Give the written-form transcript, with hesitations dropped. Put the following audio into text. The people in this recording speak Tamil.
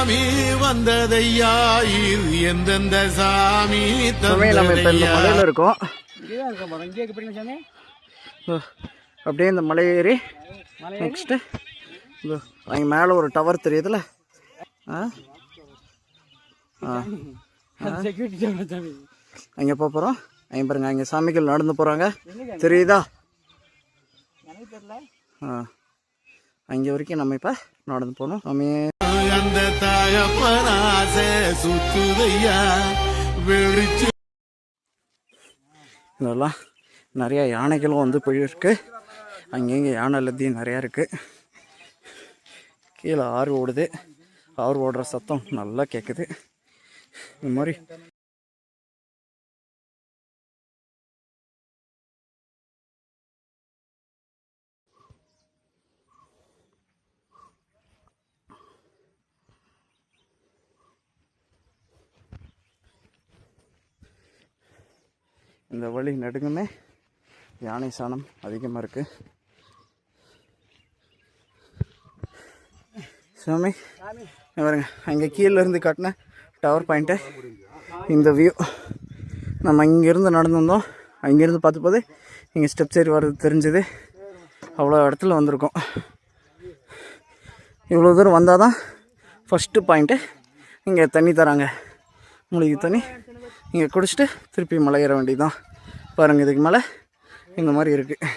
சாமி வந்ததையா இது எந்தெந்த சாமி மலையில இருக்கோம். அப்படியே இந்த மலை ஏறி நெக்ஸ்ட்டு அங்கே மேலே ஒரு டவர் தெரியுதுல்ல, அங்கே போக போகிறோம். அங்கே பாருங்க, அங்கே சாமிகள் நடந்து போகிறாங்க தெரியுதா? அங்கே வரைக்கும் நம்ம இப்போ நடந்து போகணும். சாமி அந்த தகப்பனாச சுத்துதையா வெளிச்சு. இதெல்லாம் நிறையா யானைகளும் வந்து போயிருக்கு. அங்கங்கே யானை எல்லாத்தையும் நிறையா இருக்குது. கீழே ஆறு ஓடுது. ஆறு ஓடுற சத்தம் நல்லா கேட்குது. இந்த மாதிரி இந்த வழி நடுங்குமே யானை சாணம் அதிகமாக இருக்குது. சாமி பாருங்க, அங்கே கீழே இருந்து காட்டின டவர் பாயிண்ட்டு இந்த வியூ. நம்ம இங்கேருந்து நடந்து வந்தோம். அங்கேருந்து பார்த்துப்போது இங்கே ஸ்டெப்ஸ் ஏறி வர்றது தெரிஞ்சுது. அவ்வளோ இடத்துல வந்திருக்கோம். இவ்வளோ தூரம் வந்தால் தான் ஃபஸ்ட்டு பாயிண்ட்டு. இங்கே தண்ணி தராங்க, மூலிகை தண்ணி. இங்கே குடிச்சிட்டு திருப்பி மலை ஏற வேண்டியதுதான். பாருங்கள், இதுக்கு மேலே இந்த மாதிரி இருக்குது.